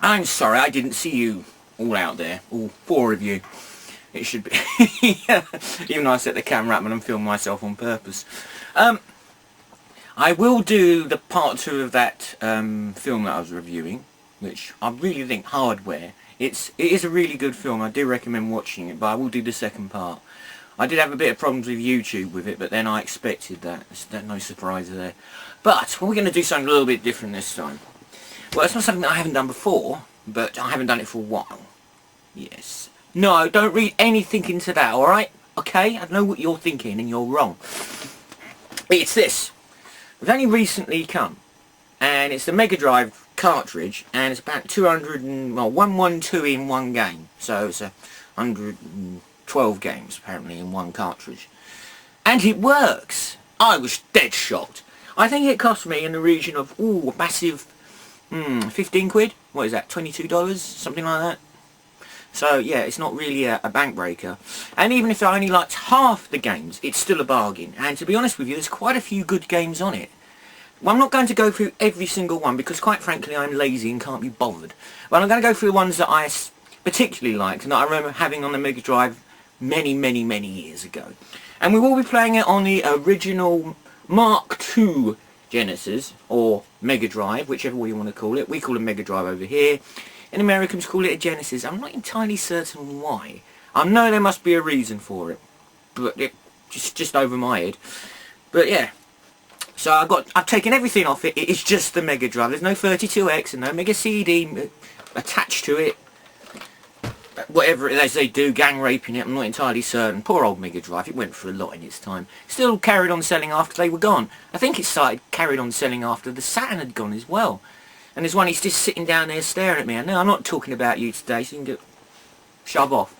I'm sorry, I didn't see you all out there, all 4 of you. It should be, even though I set the camera up and I'm filming myself on purpose. I will do the part 2 of that film that I was reviewing, which I really think, Hardware. It is a really good film. I do recommend watching it, but I will do the second part. I did have a bit of problems with YouTube with it, but then I expected that. There's no surprise there. But we're going to do something a little bit different this time. Well, it's not something that I haven't done before, but I haven't done it for a while. Yes. No, don't read anything into that, alright? Okay? I know what you're thinking, and you're wrong. It's this. We've only recently come, and it's the MegaDrive cartridge, and it's about 112 in one game. So it's 112 games, apparently, in one cartridge. And it works! I was dead shocked. I think it cost me in the region of, a massive, 15 quid? What is that, $22? Something like that? So, yeah, it's not really a bank breaker. And even if I only liked half the games, it's still a bargain. And to be honest with you, there's quite a few good games on it. Well, I'm not going to go through every single one, because quite frankly, I'm lazy and can't be bothered. But I'm going to go through the ones that I particularly liked, and that I remember having on the Mega Drive many, many, many years ago. And we will be playing it on the original Mark II Genesis, or Mega Drive, whichever way you want to call it. We call it Mega Drive over here. And Americans call it a Genesis. I'm not entirely certain why. I know there must be a reason for it, but it just over my head. But yeah, so I've taken everything off it. It is just the Mega Drive. There's no 32X and no Mega CD attached to it. Whatever it is they do, gang raping it, I'm not entirely certain. Poor old Mega Drive, it went through a lot in its time. Still carried on selling after they were gone. I think it carried on selling after the Saturn had gone as well. And there's one, he's just sitting down there staring at me. No, I'm not talking about you today, so you can shove off.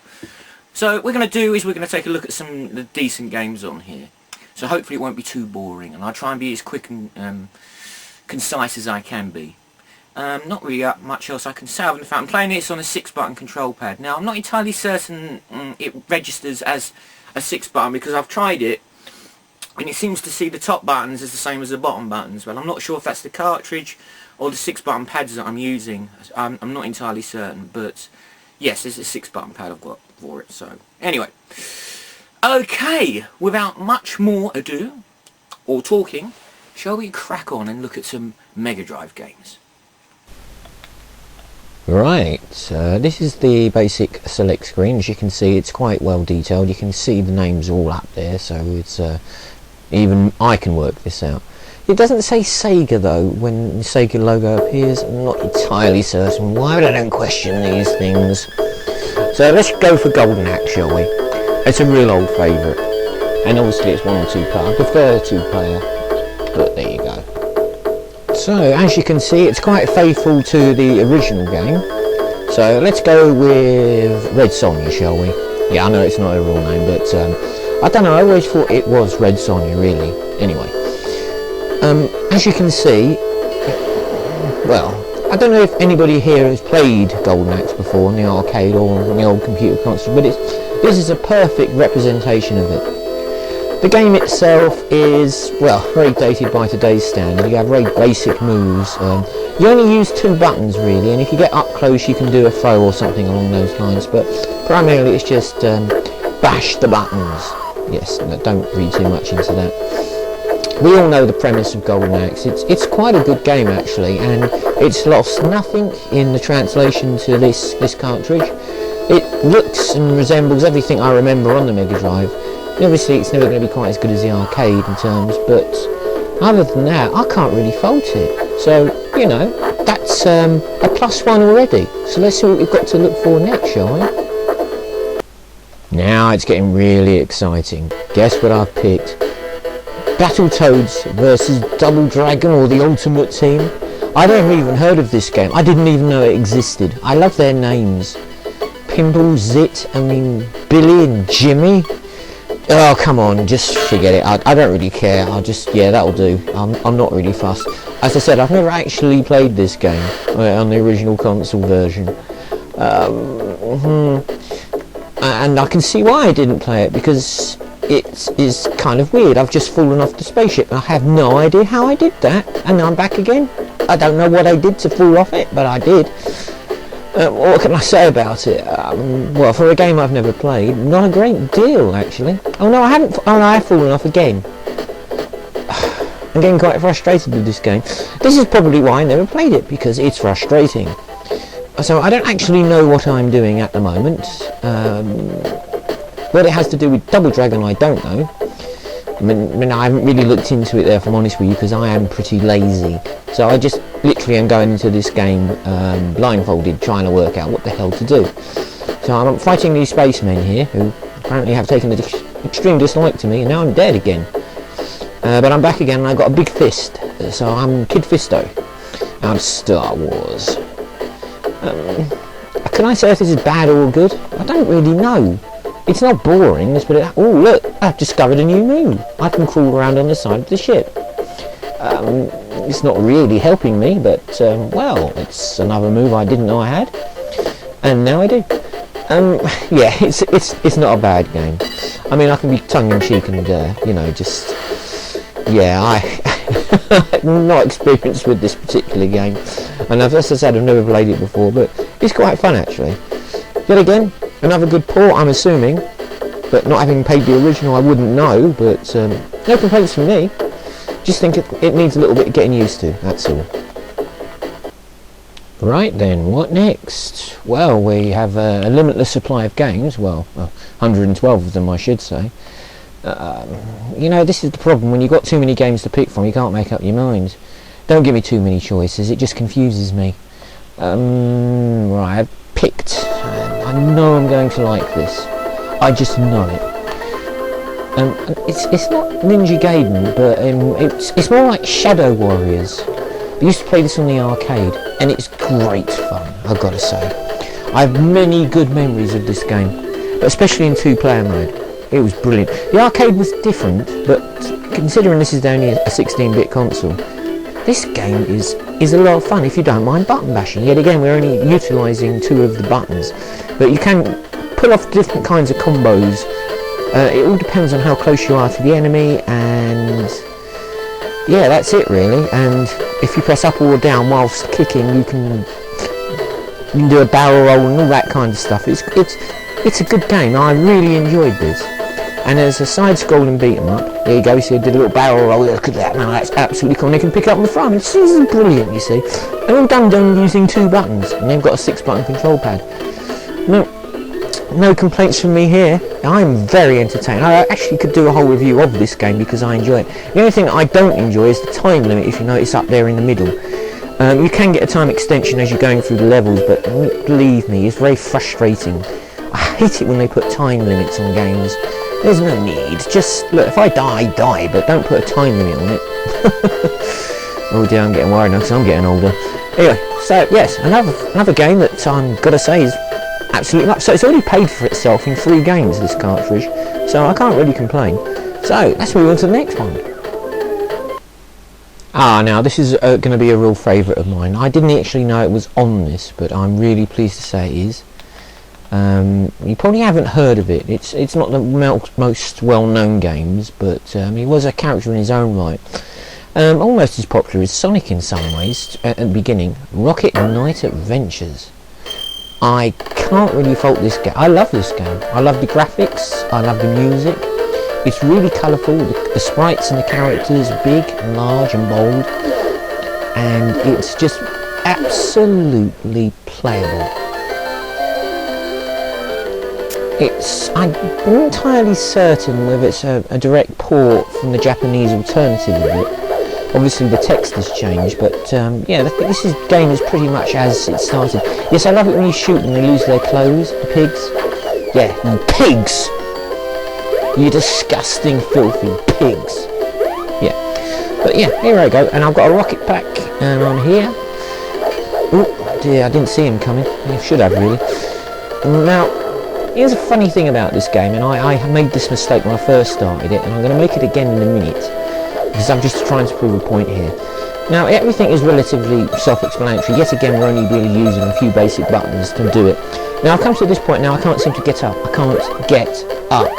So what we're going to do is we're going to take a look at some of the decent games on here. So hopefully it won't be too boring, and I'll try and be as quick and concise as I can be. Not really much else I can say. In fact, I'm playing this on a 6-button control pad. Now, I'm not entirely certain it registers as a 6-button, because I've tried it, and it seems to see the top buttons as the same as the bottom buttons. Well, I'm not sure if that's the cartridge or the 6-button pads that I'm using. I'm not entirely certain, but yes, there's a 6-button pad I've got for it. So anyway, okay, without much more ado or talking, shall we crack on and look at some Mega Drive games? Right, this is the basic select screen. As you can see, it's quite well detailed. You can see the names all up there, so it's even I can work this out. It doesn't say Sega though when the Sega logo appears. I'm not entirely certain why, but I don't question these things. So let's go for Golden Axe, shall we? It's a real old favourite, and obviously it's 1 or 2 player. I prefer 2-player, but there you go. So as you can see, it's quite faithful to the original game. So let's go with Red Sonja, shall we? Yeah, I know it's not a real name, but I don't know, I always thought it was Red Sonja, really. Anyway. As you can see, well, I don't know if anybody here has played Golden Axe before in the arcade or on the old computer console, but this is a perfect representation of it. The game itself is, well, very dated by today's standard. You have very basic moves. You only use 2 buttons really, and if you get up close you can do a throw or something along those lines, but primarily it's just bash the buttons. Yes, don't read too much into that. We all know the premise of Golden Axe. It's quite a good game actually, and it's lost nothing in the translation to this cartridge. It looks and resembles everything I remember on the Mega Drive. Obviously it's never going to be quite as good as the arcade in terms, but other than that I can't really fault it. So, you know, that's a +1 already. So let's see what we've got to look for next, shall we? Now it's getting really exciting. Guess what I've picked? Battletoads versus Double Dragon, or the Ultimate Team. I never even heard of this game. I didn't even know it existed. I love their names. Pimple, Zit, Billy and Jimmy. Oh, come on, just forget it. I don't really care. Yeah, that'll do. I'm not really fussed. As I said, I've never actually played this game on the original console version. And I can see why I didn't play it, because it is kind of weird. I've just fallen off the spaceship. I have no idea how I did that, and I'm back again. I don't know what I did to fall off it, but I did. What can I say about it? Well, for a game I've never played, not a great deal actually. Oh no, I haven't. Oh no, I have fallen off again. I'm getting quite frustrated with this game. This is probably why I never played it, because it's frustrating. So I don't actually know what I'm doing at the moment. What it has to do with Double Dragon, I don't know. I mean, I haven't really looked into it there, if I'm honest with you, because I am pretty lazy. So I just literally am going into this game blindfolded, trying to work out what the hell to do. So I'm fighting these spacemen here, who apparently have taken an extreme dislike to me, and now I'm dead again. But I'm back again, and I've got a big fist. So I'm Kid Fisto. Out of Star Wars. Can I say if this is bad or good? I don't really know. It's not boring, but oh look, I've discovered a new move. I can crawl around on the side of the ship. It's not really helping me, but well, it's another move I didn't know I had, and now I do. Yeah, it's not a bad game. I mean, I can be tongue-in-cheek and you know, just yeah, I'm not experienced with this particular game, and as I said, I've never played it before, but it's quite fun actually. Yet again, another good port, I'm assuming, but not having played the original, I wouldn't know. But no complaints from me. Just think it needs a little bit of getting used to, that's all. Right then, what next? Well, we have a limitless supply of games, well, 112 of them I should say. You know, this is the problem, when you've got too many games to pick from, you can't make up your mind. Don't give me too many choices, it just confuses me. Right, I've picked, I know I'm going to like this. I just know it. It's not Ninja Gaiden, but it's more like Shadow Warriors. I used to play this on the arcade, and it's great fun, I've got to say. I have many good memories of this game, but especially in 2-player mode. It was brilliant. The arcade was different, but considering this is only a 16-bit console, this game is a lot of fun if you don't mind button bashing. Yet again, we're only utilising 2 of the buttons, but you can pull off different kinds of combos. It all depends on how close you are to the enemy, and yeah, that's it really. And if you press up or down whilst kicking, you can do a barrel roll and all that kind of stuff. It's a good game. I really enjoyed this. And there's a side-scrolling beat-em-up. There you go, you see I did a little barrel roll. Look at that, now that's absolutely cool. And they can pick it up in the front. This is brilliant, you see. And all done using 2 buttons. And they've got a 6-button control pad. No complaints from me here. I'm very entertained. I actually could do a whole review of this game because I enjoy it. The only thing that I don't enjoy is the time limit, if you notice up there in the middle. You can get a time extension as you're going through the levels, but believe me, it's very frustrating. I hate it when they put time limits on games. There's no need. Just, look, if I die, I die, but don't put a time limit on it. Oh dear, I'm getting worried now because I'm getting older. Anyway, so yes, another game that I'm got to say is absolutely nuts. So it's already paid for itself in 3 games, this cartridge, so I can't really complain. So let's move on to the next one. Now this is going to be a real favourite of mine. I didn't actually know it was on this, but I'm really pleased to say it is. You probably haven't heard of it. It's not the most well-known games, but he was a character in his own right. Almost as popular as Sonic in some ways at the beginning. Rocket Knight Adventures. I can't really fault this game. I love this game. I love the graphics. I love the music. It's really colourful. The sprites and the characters are big and large and bold, and it's just absolutely playable. I'm not entirely certain whether it's a direct port from the Japanese alternative of it. Obviously the text has changed, but yeah, this game is pretty much as it started. Yes, I love it when you shoot and they lose their clothes, the pigs. Yeah, you pigs! You disgusting, filthy pigs. Yeah, but yeah, here I go, and I've got a rocket pack, and on here. Oh dear, I didn't see him coming. I should have really. Now, here's a funny thing about this game, and I made this mistake when I first started it, and I'm going to make it again in a minute, because I'm just trying to prove a point here. Now, everything is relatively self-explanatory. Yet again, we're only really using a few basic buttons to do it. Now, I've come to this point now, I can't seem to get up. I can't get up.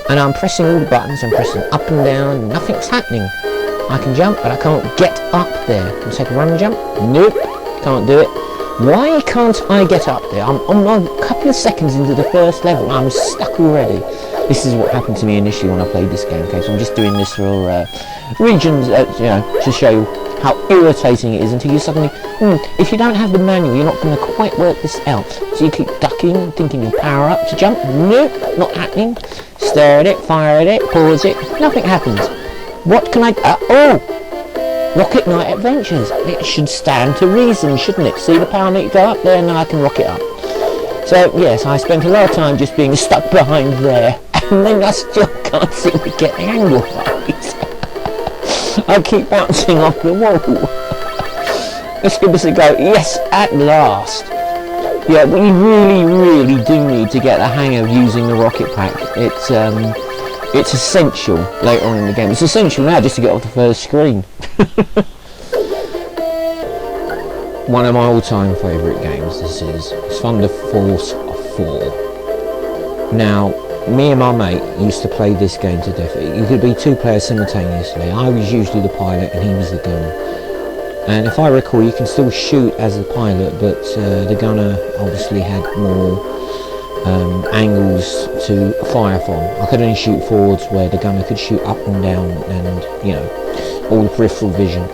And I'm pressing all the buttons, I'm pressing up and down, and nothing's happening. I can jump, but I can't get up there. Can I take a run and jump? Nope, can't do it. Why can't I get up there? I'm a couple of seconds into the first level. I'm stuck already. This is what happened to me initially when I played this game. Okay, so I'm just doing this for regions, you know, to show how irritating it is until you suddenly, if you don't have the manual, you're not going to quite work this out. So you keep ducking, thinking you power up to jump. Nope, not happening. Stare at it, fire at it, pause it. Nothing happens. What can I... oh! Rocket Knight Adventures. It should stand to reason, shouldn't it? See the power meter go up there, and now I can rocket up. So, yes, I spent a lot of time just being stuck behind there, and then I still can't seem to get the angle right. I keep bouncing off the wall. Let's give this a go. Yes, at last. Yeah, we really do need to get the hang of using the rocket pack. It's essential later on in the game. It's essential now just to get off the first screen. One of my all-time favourite games this is. It's Thunder Force 4. Now, me and my mate used to play this game to death. You could be two players simultaneously. I was usually the pilot and he was the gunner. And if I recall, you can still shoot as the pilot, but the gunner obviously had more angles to fire from. I could only shoot forwards where the gunner could shoot up and down and, you know, all the peripheral vision.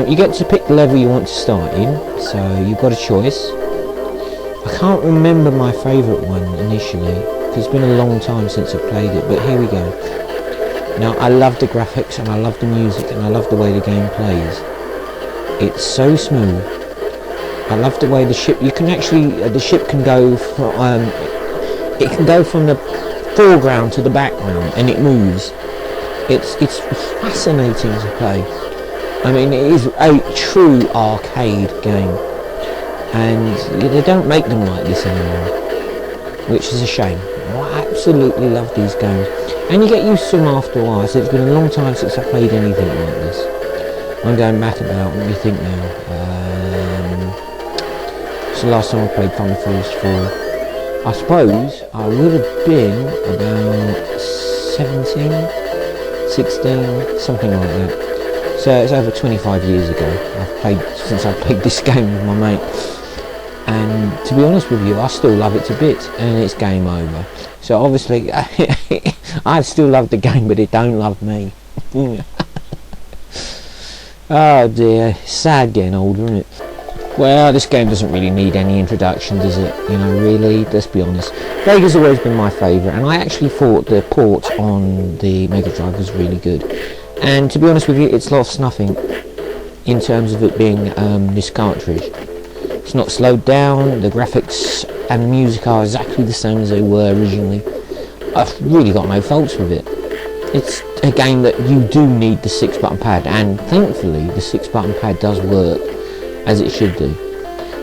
You get to pick the level you want to start in, so you've got a choice. I can't remember my favourite one initially, because it's been a long time since I've played it, but here we go. Now, I love the graphics and I love the music and I love the way the game plays. It's so smooth. I love the way the ship, you can actually, the ship can go from, it can go from the foreground to the background and it moves. It's fascinating to play. I mean, it is a true arcade game, and they don't make them like this anymore, which is a shame. I absolutely love these games, and you get used to them after a while. So it's been a long time since I played anything like this. I'm going back about, what do you think now? So last time I played Thunder Force 4, I suppose I would have been about 17, 16, something like that. So it's over 25 years ago since I played this game with my mate, and to be honest with you, I still love it to bits, and it's game over. So obviously I still love the game, but it don't love me. Oh dear, sad getting older, isn't it? Well, this game doesn't really need any introduction, does it? You know, really, let's be honest. Sega's always been my favourite, and I actually thought the port on the MegaDrive was really good. And to be honest with you, it's lost nothing in terms of it being this cartridge. It's not slowed down, the graphics and music are exactly the same as they were originally. I've really got no faults with it. It's a game that you do need the 6-button pad, and thankfully the 6-button pad does work as it should do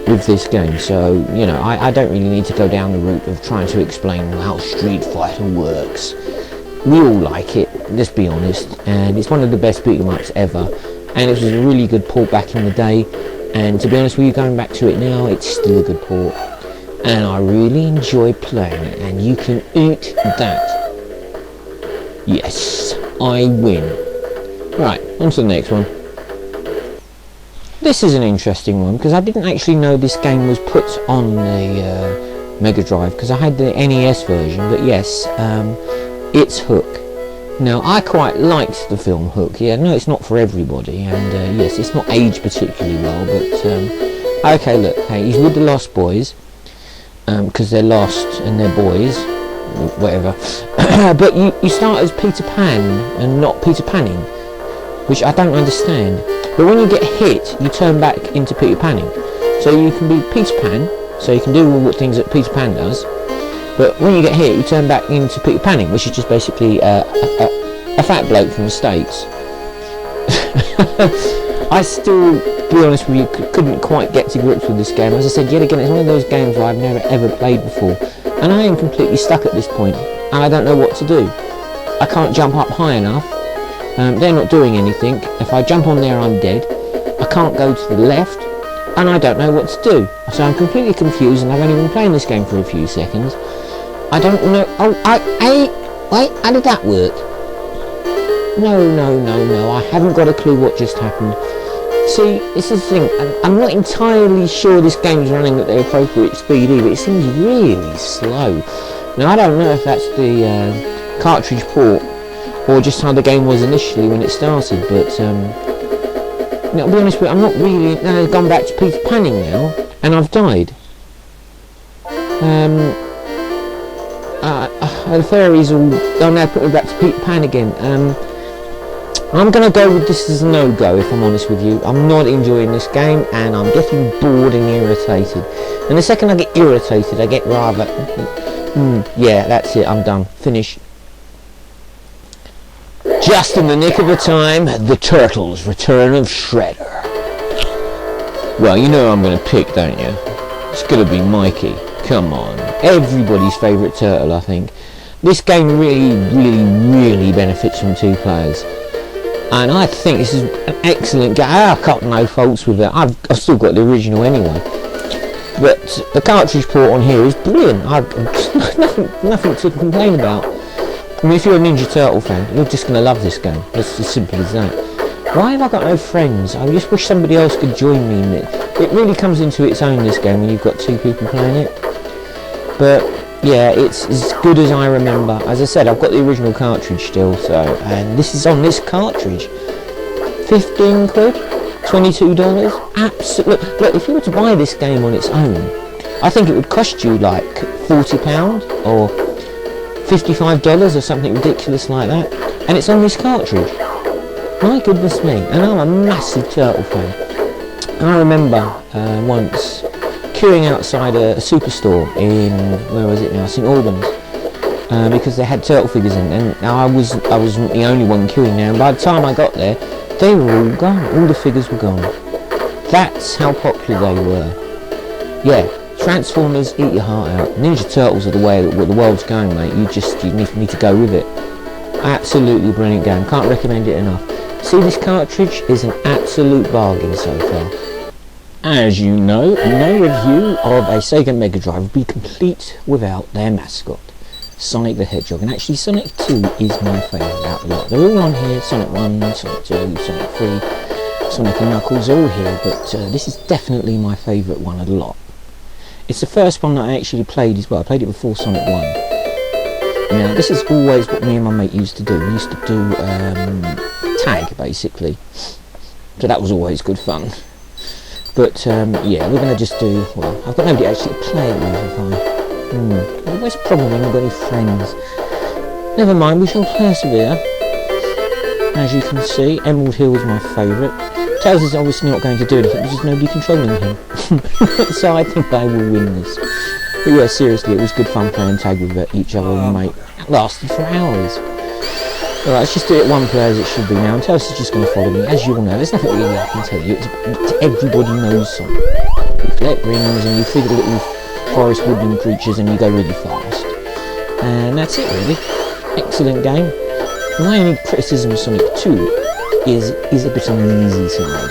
with this game. So, you know, I don't really need to go down the route of trying to explain how Street Fighter works. We all like it, let's be honest, and it's one of the best beat-em-ups ever, and it was a really good port back in the day, and to be honest with you, going back to it now, it's still a good port, and I really enjoy playing it, and you can eat that. Yes, I win. Right, on to the next one. This is an interesting one, because I didn't actually know this game was put on the Mega Drive, because I had the NES version, but yes, it's Hook. Now, I quite liked the film Hook. Yeah, no, it's not for everybody, and yes, it's not aged particularly well, but okay, look, hey, he's with the Lost Boys, because they're lost and they're boys, whatever. But you start as Peter Pan and not Peter Panning, which I don't understand. But when you get hit, you turn back into Peter Panning. So you can be Peter Pan, so you can do all the things that Peter Pan does, but when you get hit, you turn back into Peter Panning, which is just basically a fat bloke from the States. I still, to be honest with you, couldn't quite get to grips with this game. As I said, yet again, it's one of those games where I've never ever played before, and I am completely stuck at this point, and I don't know what to do. I can't jump up high enough. They're not doing anything. If I jump on there, I'm dead. I can't go to the left, and I don't know what to do. So I'm completely confused, and I've only been playing this game for a few seconds. I don't know. Oh, wait, how did that work? No, I haven't got a clue what just happened. See, this is the thing, I'm not entirely sure this game's running at the appropriate speed either. It seems really slow. Now I don't know if that's the cartridge port or just how the game was initially when it started, but I'll be honest with you, I'm not really gone back to Peter Panning now, and I've died. The fairies all now put me back to Peter Pan again. I'm going to go with this as a no-go, if I'm honest with you. I'm not enjoying this game, and I'm getting bored and irritated. And the second I get irritated, I get rather... yeah, that's it, I'm done. Finish. Just in the nick of the time, the Turtles, Return of Shredder. Well, you know who I'm going to pick, don't you? It's going to be Mikey. Come on. Everybody's favourite turtle, I think. This game really benefits from 2 players. And I think this is an excellent game. I've got no faults with it. I've still got the original anyway. But the cartridge port on here is brilliant. I've nothing to complain about. I mean, if you're a Ninja Turtle fan, you're just going to love this game. It's as simple as that. Why have I got no friends? I just wish somebody else could join me in it. It really comes into its own, this game, when you've got 2 people playing it. But yeah, it's as good as I remember. As I said, I've got the original cartridge still, and this is on this cartridge. 15 quid? $22? Absolutely. Look, if you were to buy this game on its own, I think it would cost you like £40 or $55 or something ridiculous like that. And it's on this cartridge. My goodness me. And I'm a massive Turtle fan. And I remember once queuing outside a superstore in, where was it now, St Albans, because they had turtle figures in, and now I wasn't the only one queuing there, and by the time I got there, they were all gone, all the figures were gone. That's how popular they were. Yeah, Transformers, eat your heart out. Ninja Turtles are the way that the world's going, mate. You need to go with it. Absolutely brilliant game, can't recommend it enough. See, this cartridge is an absolute bargain so far. As you know, no review of a Sega MegaDrive would be complete without their mascot, Sonic the Hedgehog. And actually Sonic 2 is my favourite out of the lot. They're all on here, Sonic 1, Sonic 2, Sonic 3, Sonic and Knuckles are all here, but this is definitely my favourite one of the lot. It's the first one that I actually played as well. I played it before Sonic 1. Now this is always what me and my mate used to do. We used to do tag, basically. So that was always good fun. But yeah, we're going to just do, well, I've got nobody to actually play it with, have I? Where's the problem when I've got any friends? Never mind, we shall persevere. As you can see, Emerald Hill is my favourite. Tails is obviously not going to do anything, there's nobody controlling him. So I think I will win this. But yeah, seriously, it was good fun playing tag with each other and mate. It lasted for hours. Alright, let's just do it 1 player as it should be now, and Tails is just going to follow me. As you all know, there's nothing really I can tell you. Everybody knows Sonic. You collect rings and you figure little forest woodland creatures and you go really fast. And that's it really. Excellent game. My only criticism of Sonic 2 is a bit on the easy side.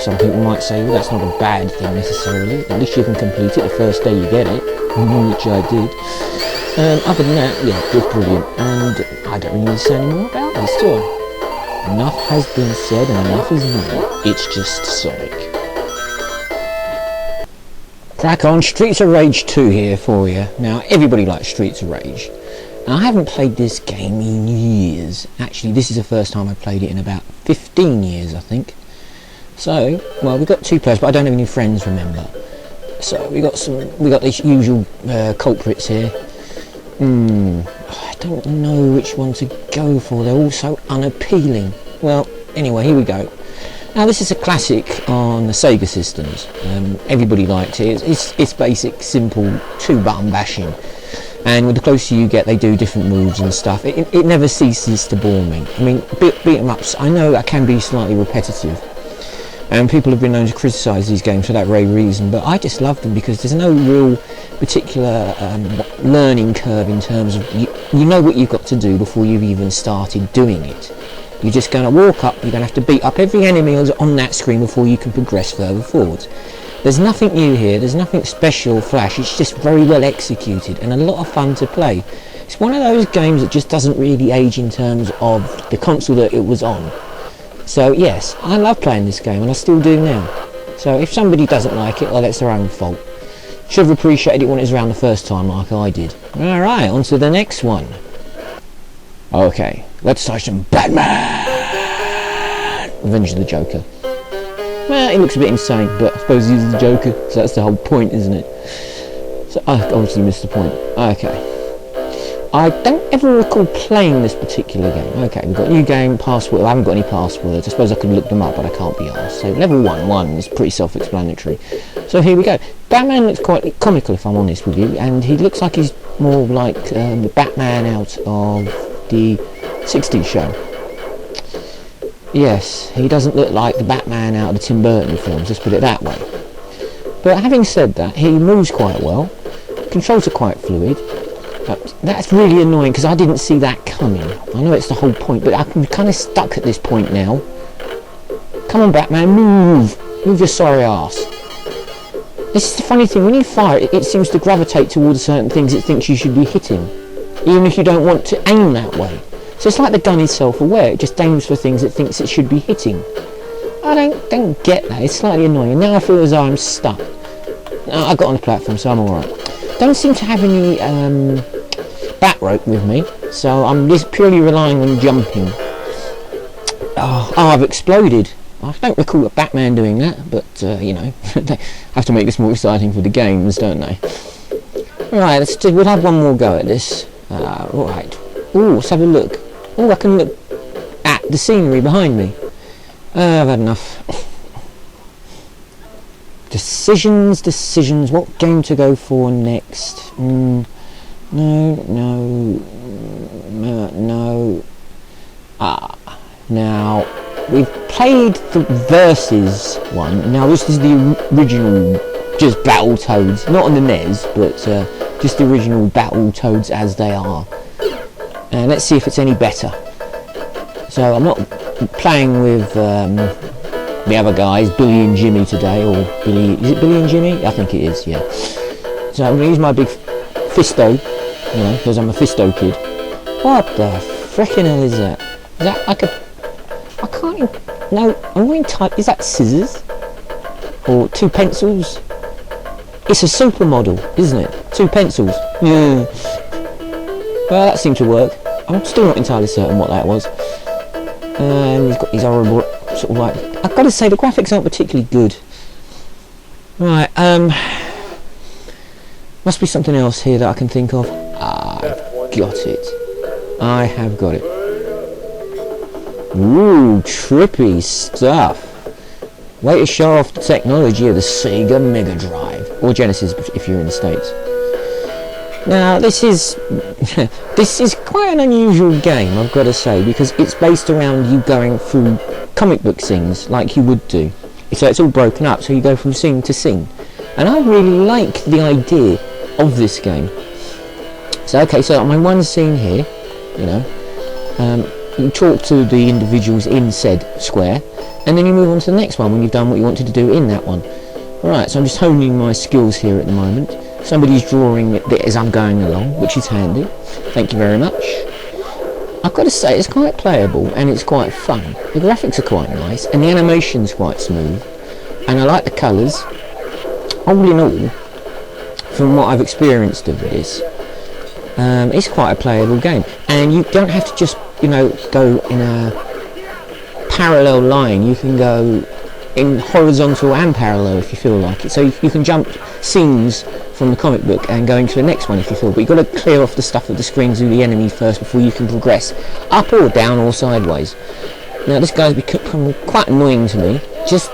Some people might say, well, that's not a bad thing necessarily. At least you can complete it the first day you get it, which I did. Other than that, yeah, it was brilliant, and I don't really need to say any more about this, do I? Enough has been said and enough is not. It's just Sonic. Crack on, Streets of Rage 2 here for you. Now, everybody likes Streets of Rage. Now, I haven't played this game in years. Actually, this is the first time I played it in about 15 years, I think. So, well, we've got 2 players, but I don't have any friends, remember. So, we got these usual culprits here. I don't know which one to go for, they're all so unappealing. Well, anyway, here we go. Now this is a classic on the Sega systems. Everybody liked it. It's basic, simple 2-button bashing. And with the closer you get, they do different moves and stuff. It never ceases to bore me. I mean, beat 'em ups, I know that can be slightly repetitive. And people have been known to criticise these games for that very reason, but I just love them because there's no real particular learning curve in terms of, you know what you've got to do before you've even started doing it. You're just going to walk up, you're going to have to beat up every enemy on that screen before you can progress further forwards. There's nothing new here, there's nothing special or flash, it's just very well executed and a lot of fun to play. It's one of those games that just doesn't really age in terms of the console that it was on. So yes, I love playing this game, and I still do now. So if somebody doesn't like it, well, that's their own fault. Should have appreciated it when it was around the first time, like I did. Alright, on to the next one. Okay, let's try some Batman! Revenge of the Joker. Well, he looks a bit insane, but I suppose he's the Joker, so that's the whole point, isn't it? So I obviously missed the point. Okay. I don't ever recall playing this particular game. Okay, we've got new game, password. I haven't got any passwords. I suppose I could look them up, but I can't be arsed. So level 1 is pretty self-explanatory. So here we go. Batman looks quite comical, if I'm honest with you, and he looks like he's more like the Batman out of the 60s show. Yes, he doesn't look like the Batman out of the Tim Burton films, let's put it that way. But having said that, he moves quite well. Controls are quite fluid. That's really annoying because I didn't see that coming. I know it's the whole point, but I'm kind of stuck at this point now. Come on, Batman, move! Move your sorry ass. This is the funny thing, when you fire it seems to gravitate towards certain things it thinks you should be hitting, even if you don't want to aim that way. So it's like the gun is self-aware, it just aims for things it thinks it should be hitting. I don't get that, it's slightly annoying. Now I feel as though I'm stuck. I got on the platform, so I'm alright. Don't seem to have any bat rope with me, so I'm just purely relying on jumping. Oh, I've exploded. I don't recall Batman doing that, but you know, they have to make this more exciting for the games, don't they? Right, we'll have one more go at this. Right. Ooh, let's have a look. Oh, I can look at the scenery behind me. I've had enough. Decisions. What game to go for next? No. Now we've played the Versus one. Now this is the original, just Battletoads, not on the NES, but just the original Battletoads as they are. And let's see if it's any better. So I'm not playing with the other guys, Billy and Jimmy today, or Billy, is it Billy and Jimmy? I think it is, yeah. So I'm going to use my big fisto, you know, because I'm a fisto kid. What the frickin' hell is that? Is that like a, I can't even, no, I'm not type, is that scissors? Or 2 pencils? It's a supermodel, isn't it? 2 pencils, yeah. Well, that seemed to work. I'm still not entirely certain what that was. And he's got these horrible, sort of like, I've got to say the graphics aren't particularly good. Right, must be something else here that I can think of. I've got it. I have got it. Ooh, trippy stuff. Way to show off the technology of the Sega MegaDrive, or Genesis if you're in the States. Now this is quite an unusual game, I've got to say, because it's based around you going through comic book scenes like you would do. So it's all broken up, so you go from scene to scene. And I really like the idea of this game. So okay, so my one scene here, you know, you talk to the individuals in said square, and then you move on to the next one when you've done what you wanted to do in that one. Alright, so I'm just honing my skills here at the moment. Somebody's drawing it as I'm going along, which is handy. Thank you very much. I've got to say, it's quite playable and it's quite fun. The graphics are quite nice and the animation's quite smooth. And I like the colours. All in all, from what I've experienced of this, it's quite a playable game. And you don't have to just, you know, go in a parallel line. You can go in horizontal and parallel if you feel like it. So you can jump scenes from the comic book and go into the next one if you feel, but you've got to clear off the stuff at the screens with the enemy first before you can progress up or down or sideways. Now this guy's become quite annoying to me. Just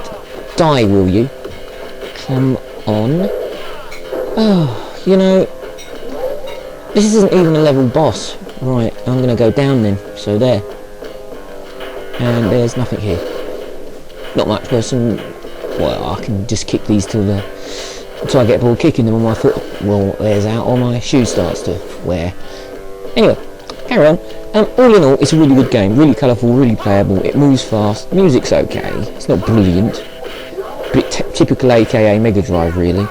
die, will you? Come on. Oh, you know, this isn't even a level boss. Right, I'm going to go down then. So there. And there's nothing here. Not much worse than, well, I can just kick these till I get bored kicking them on my foot. Well, there's out or my shoe starts to wear. Anyway, carry on. All in all, it's a really good game. Really colourful, really playable. It moves fast. Music's okay. It's not brilliant. Bit typical AKA MegaDrive, really.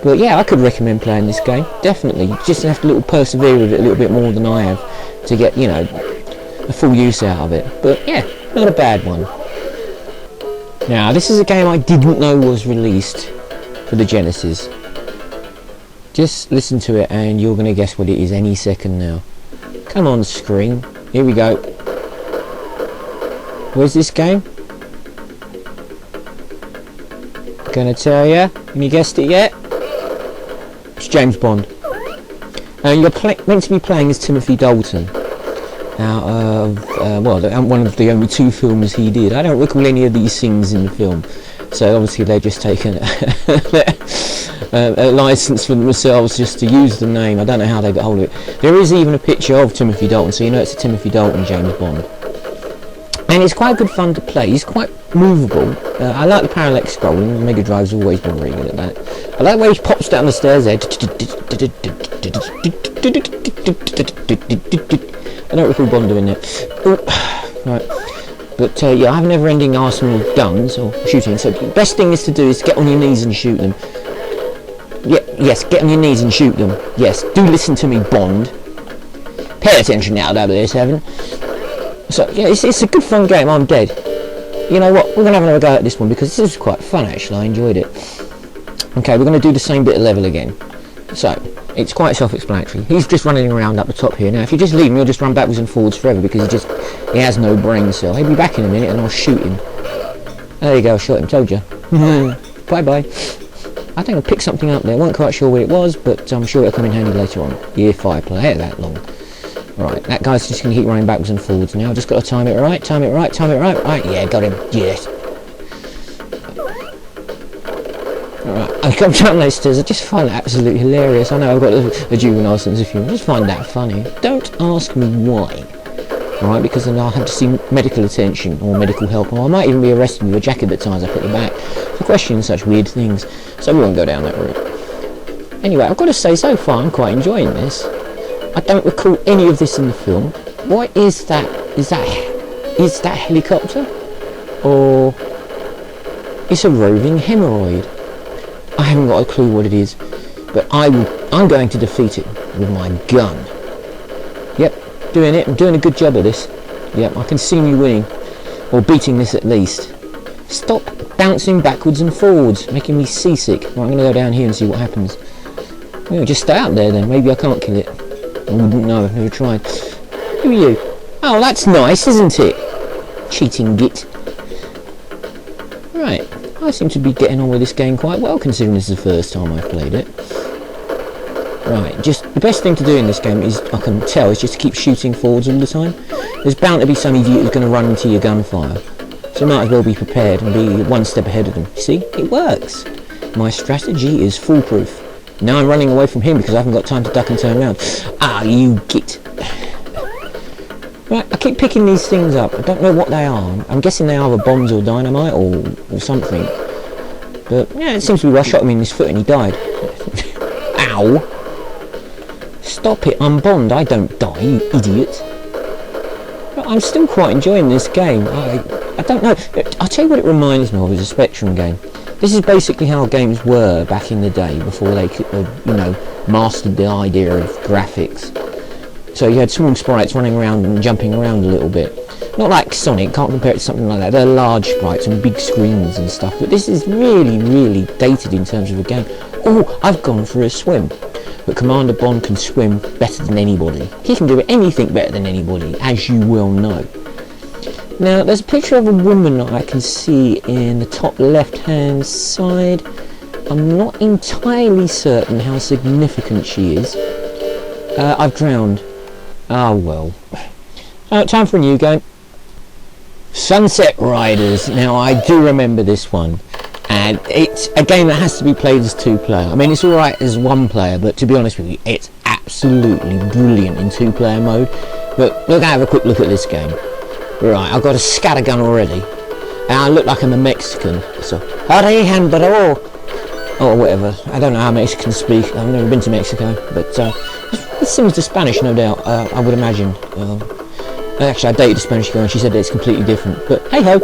But yeah, I could recommend playing this game. Definitely. You just have to persevere with it a little bit more than I have to get, you know, a full use out of it. But yeah, not a bad one. Now, this is a game I didn't know was released for the Genesis. Just listen to it and you're going to guess what it is any second now. Come on, screen. Here we go. Where's this game? Gonna tell you. Have you guessed it yet? It's James Bond. And you're meant to be playing as Timothy Dalton. Out of, one of the only 2 films he did. I don't recall any of these scenes in the film. So obviously they're just taken a license for themselves just to use the name. I don't know how they got hold of it. There is even a picture of Timothy Dalton, so you know it's a Timothy Dalton James Bond. And it's quite good fun to play. He's quite movable. I like the parallax scrolling. MegaDrive's always been really good at that. I like the way he pops down the stairs there. I don't recall Bond doing that. Right. But yeah, I have a never-ending arsenal of guns or shooting. So the best thing is to do is get on your knees and shoot them. Yes, get on your knees and shoot them. Yes, do listen to me, Bond. Pay attention now, 007. So yeah, it's a good fun game. I'm dead. You know what? We're gonna have another go at this one because this is quite fun actually. I enjoyed it. Okay, we're gonna do the same bit of level again. So it's quite self-explanatory. He's just running around up the top here. Now, if you just leave him, he'll just run backwards and forwards forever because he has no brain cell. He'll be back in a minute and I'll shoot him. There you go. I shot him. Told you. Bye bye. I think I picked something up there. Wasn't quite sure what it was, but I'm sure it'll come in handy later on. If I play it that long. Right, that guy's just going to keep running backwards and forwards now. I've just got to time it right, time it right, time it right. Right, yeah, got him. Yes. Alright, I come down those stairs. I just find that absolutely hilarious. I know I've got a juvenile sense of humour. I just find that funny. Don't ask me why. Alright, because then I'll have to see medical attention or medical help, or I might even be arrested with a jacket that ties up at the back for questioning such weird things. So we won't go down that route. Anyway, I've got to say, so far I'm quite enjoying this. I don't recall any of this in the film. What is that? Is that helicopter? Or it's a roving hemorrhoid? I haven't got a clue what it is, but I'm going to defeat it with my gun. Yep, doing it. I'm doing a good job of this. Yep, I can see me winning, or beating this at least. Stop bouncing backwards and forwards, making me seasick. Right, I'm going to go down here and see what happens. Well, just stay out there then. Maybe I can't kill it. I wouldn't know, I've never tried. Who are you? Oh, that's nice, isn't it? Cheating git. Right, I seem to be getting on with this game quite well, considering this is the first time I've played it. Right, just the best thing to do in this game is, I can tell, is just to keep shooting forwards all the time. There's bound to be some idiot who's going to run into your gunfire. So you might as well be prepared and be one step ahead of them. See, it works. My strategy is foolproof. Now I'm running away from him because I haven't got time to duck and turn around. Ah, you git. Right, I keep picking these things up. I don't know what they are. I'm guessing they are either bombs or dynamite or something. But yeah, it seems to be I shot him in his foot and he died. Ow. Stop it, I'm Bond. I don't die, you idiot. But I'm still quite enjoying this game. I don't know. I'll tell you what it reminds me of, is a Spectrum game. This is basically how games were back in the day, before they could, mastered the idea of graphics. So you had small sprites running around and jumping around a little bit. Not like Sonic, can't compare it to something like that. They're large sprites and big screens and stuff, but this is really, really dated in terms of a game. Oh, I've gone for a swim. But Commander Bond can swim better than anybody. He can do anything better than anybody, as you well know. Now, there's a picture of a woman that I can see in the top left-hand side. I'm not entirely certain how significant she is. I've drowned. Ah, well. Time for a new game. Sunset Riders. Now, I do remember this one. And it's a game that has to be played as 2-player. I mean, it's alright as 1-player, but to be honest with you, it's absolutely brilliant in 2-player mode. But look, have a quick look at this game. Right, I've got a scattergun already. And I look like I'm a Mexican. So, hurry, handbro. Or whatever. I don't know how Mexicans speak. I've never been to Mexico. But it's similar to Spanish, no doubt. I would imagine. Actually, I dated a Spanish girl and she said that it's completely different. But hey-ho.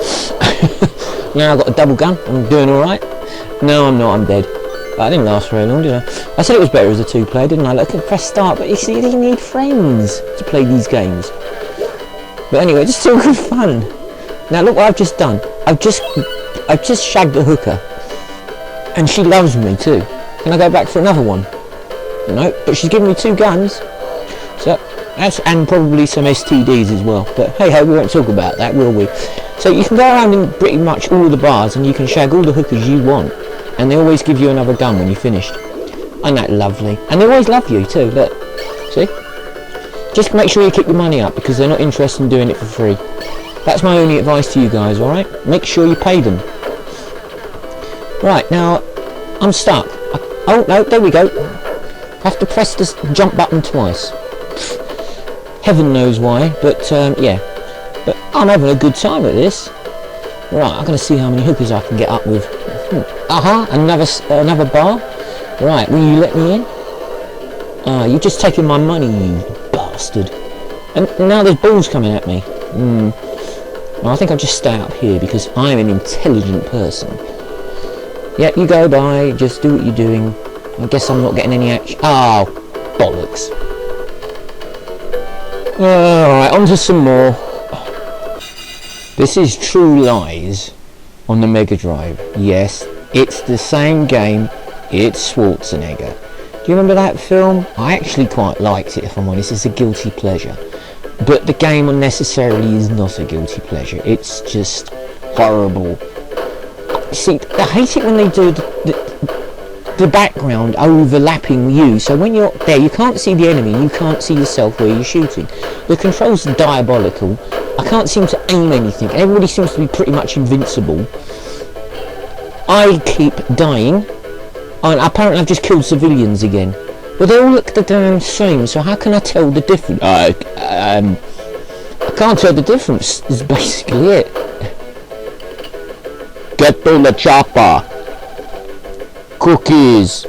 Now I've got a double gun. I'm doing alright. No, I'm not. I'm dead. But I didn't last very long, did I? I said it was better as a 2-player, didn't I? Look, I could press start. But you see, you need friends to play these games. But anyway, just still good fun. Now look what I've just done. I've just I've just shagged a hooker. And she loves me too. Can I go back for another one? No, but she's given me 2 guns. So, that's, and probably some STDs as well. But hey ho, we won't talk about that, will we? So you can go around in pretty much all the bars and you can shag all the hookers you want. And they always give you another gun when you're finished. Isn't that lovely? And they always love you too, look. See? Just make sure you keep your money up because they're not interested in doing it for free. That's my only advice to you guys, alright? Make sure you pay them. Right, now, I'm stuck. Oh, no, there we go. I have to press this jump button twice. Heaven knows why, but, yeah. But I'm having a good time at this. Right, I'm going to see how many hookers I can get up with. Another bar. Right, will you let me in? You're just taking my money, you bastard. And now there's balls coming at me. Well, I think I'll just stay up here because I'm an intelligent person. Yeah, you go by, just do what you're doing. I guess I'm not getting any action. Oh, bollocks. Alright, on to some more. This is True Lies on the MegaDrive. Yes, it's the same game. It's Schwarzenegger. Do you remember that film? I actually quite liked it, if I'm honest. It's a guilty pleasure. But the game unnecessarily is not a guilty pleasure. It's just horrible. See, I hate it when they do the background overlapping you, so when you're there you can't see the enemy, you can't see yourself where you're shooting. The controls are diabolical. I can't seem to aim anything. Everybody seems to be pretty much invincible. I keep dying, and apparently I've just killed civilians again. Well, they all look the damn same, so how can I tell the difference? I can't tell the difference, is basically it. Get to the chopper. Cookies.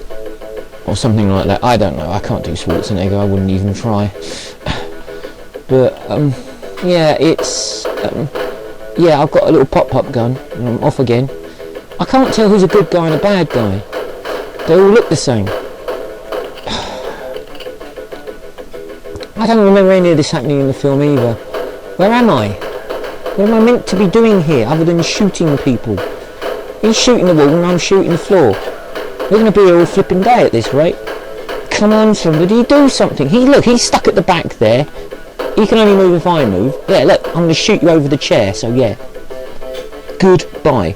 Or something like that. I don't know. I can't do Schwarzenegger. I wouldn't even try. But, yeah, it's... yeah, I've got a little pop-up gun. And I'm off again. I can't tell who's a good guy and a bad guy. They all look the same. I don't remember any of this happening in the film either. Where am I? What am I meant to be doing here other than shooting people? He's shooting the wall and I'm shooting the floor. We're going to be here all flipping day at this rate. Come on, somebody, do something. Look, he's stuck at the back there. He can only move if I move. Yeah, look, I'm going to shoot you over the chair, so yeah. Goodbye.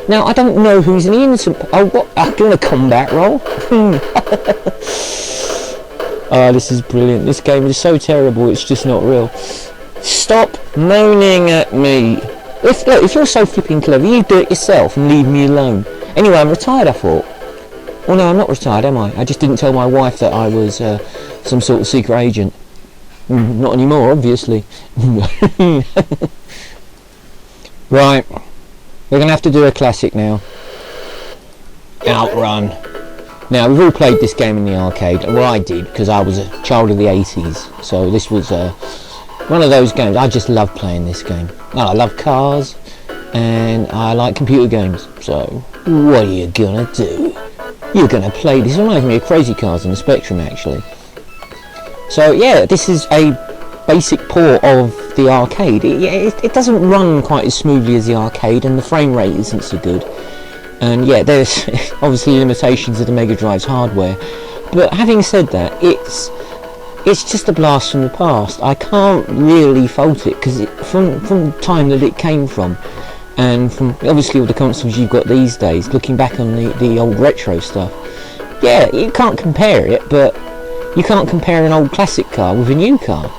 Now, I don't know who's an innocent... Oh, what? I'm doing a combat roll? Oh, this is brilliant. This game is so terrible, it's just not real. Stop moaning at me. If you're so flipping clever, you do it yourself and leave me alone. Anyway, I'm retired, I thought. Well, no, I'm not retired, am I? I just didn't tell my wife that I was some sort of secret agent. Not anymore, obviously. Right. We're going to have to do a classic now. Outrun. Now, we've all played this game in the arcade. Well, I did, because I was a child of the 80s. So this was one of those games. I just love playing this game. Well, I love cars, and I like computer games. So, what are you going to do? You're going to play this. It reminds me of Crazy Cars in the Spectrum, actually. So, yeah, this is a basic port of the arcade. It doesn't run quite as smoothly as the arcade, and the frame rate isn't so good. And yeah, there's obviously limitations of the MegaDrive's hardware. But having said that, it's just a blast from the past. I can't really fault it because from the time that it came from, and from obviously all the consoles you've got these days, looking back on the old retro stuff, yeah, you can't compare it, but you can't compare an old classic car with a new car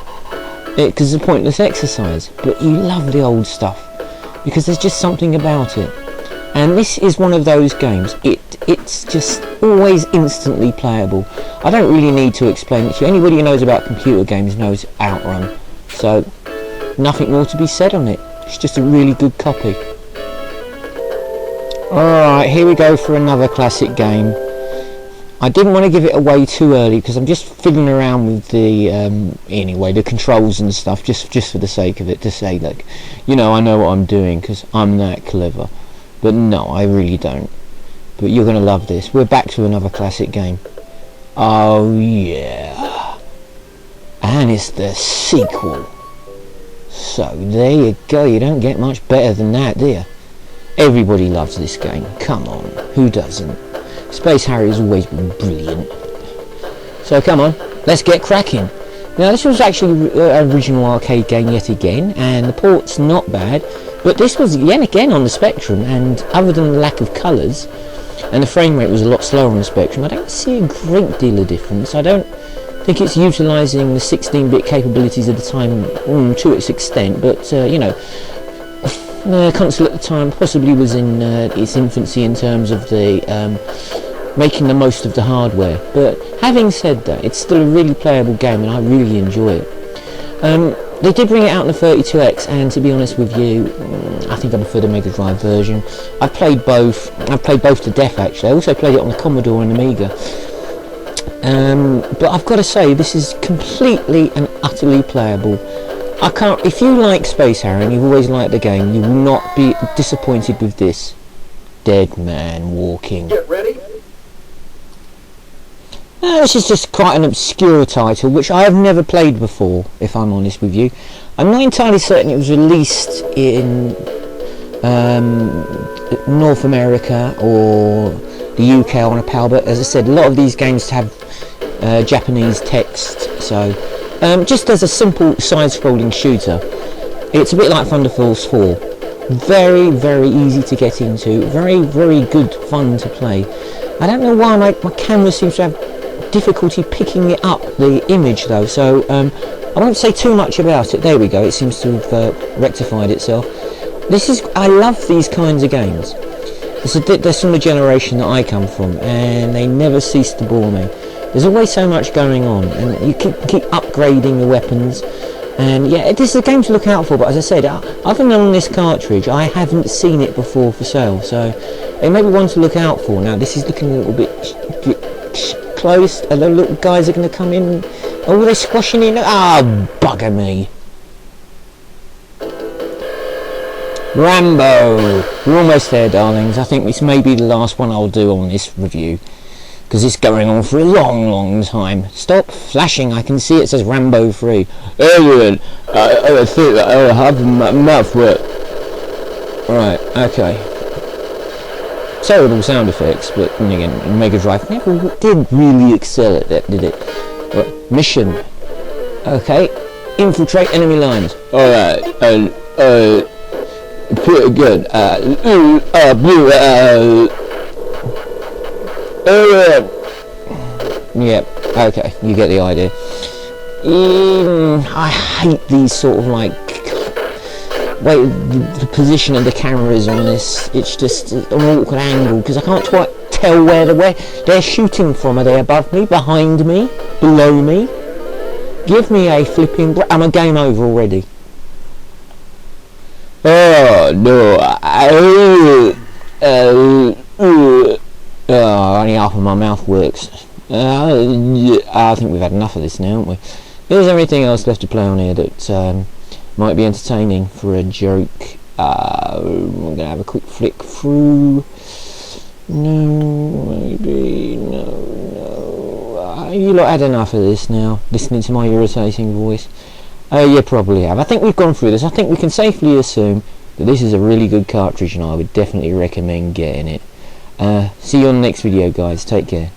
because it's a pointless exercise. But you love the old stuff because there's just something about it. And this is one of those games. It's just always instantly playable. I don't really need to explain it to you. Anybody who knows about computer games knows Outrun. So, nothing more to be said on it. It's just a really good copy. Alright, here we go for another classic game. I didn't want to give it away too early because I'm just fiddling around with the, anyway, the controls and stuff, just for the sake of it, to say, like, you know, I know what I'm doing because I'm that clever. But no, I really don't. But you're going to love this. We're back to another classic game. Oh yeah. And it's the sequel. So there you go. You don't get much better than that, do you? Everybody loves this game. Come on, who doesn't? Space Harrier's always been brilliant. So come on, let's get cracking. Now this was actually an original arcade game yet again, and the port's not bad, but this was yet again on the Spectrum, and other than the lack of colours, and the frame rate was a lot slower on the Spectrum, I don't see a great deal of difference. I don't think it's utilising the 16-bit capabilities of the time to its extent, but you know, the console at the time possibly was in its infancy in terms of the making the most of the hardware. But having said that, it's still a really playable game, and I really enjoy it. They did bring it out on the 32X, and to be honest with you, I think I prefer the MegaDrive version. I've played both. I've played both to death actually. I also played it on the Commodore and Amiga. But I've got to say, this is completely and utterly playable. I can't. If you like Space Harrier and you've always liked the game, you will not be disappointed with this. Dead man walking. Get ready. This is just quite an obscure title, which I have never played before, if I'm honest with you. I'm not entirely certain it was released in North America or the UK on a PAL, but as I said, a lot of these games have Japanese text, so just as a simple side-scrolling shooter, it's a bit like Thunder Force 4. Very, very easy to get into, very, very good fun to play. I don't know why my camera seems to have difficulty picking it up, the image though, so I won't say too much about it. There we go, it seems to have rectified itself. I love these kinds of games. They're from the generation that I come from, and they never cease to bore me. There's always so much going on, and you keep upgrading the weapons, and yeah, this is a game to look out for. But as I said, other than on this cartridge, I haven't seen it before for sale, so it may be one to look out for. Now this is looking a little bit close. The little guys are going to come in. Oh, they're squashing in. Ah, bugger me. Rambo. We're almost there, darlings. I think this may be the last one I'll do on this review, because it's going on for a long, long time. Stop flashing. I can see it says Rambo 3. Alien, I think that I have my mouth wet. Right, okay. Terrible sound effects, but then again, MegaDrive never did really excel at that, did it? Right, mission. Okay, infiltrate enemy lines. Alright, and pretty good. Yep, okay, you get the idea. I hate these sort of like the position of the cameras on this. It's just an awkward angle because I can't quite tell where they're shooting from. Are they above me, behind me, below me? Give me a flipping I'm a game over already. Oh no, only half of my mouth works. I think we've had enough of this now, haven't we? Is there anything else left to play on here that might be entertaining for a joke? I'm gonna have a quick flick through. No, maybe no. You lot had enough of this now, listening to my irritating voice. You probably have. I think we've gone through this. I think we can safely assume that this is a really good cartridge, and I would definitely recommend getting it. See you on the next video, guys. Take care.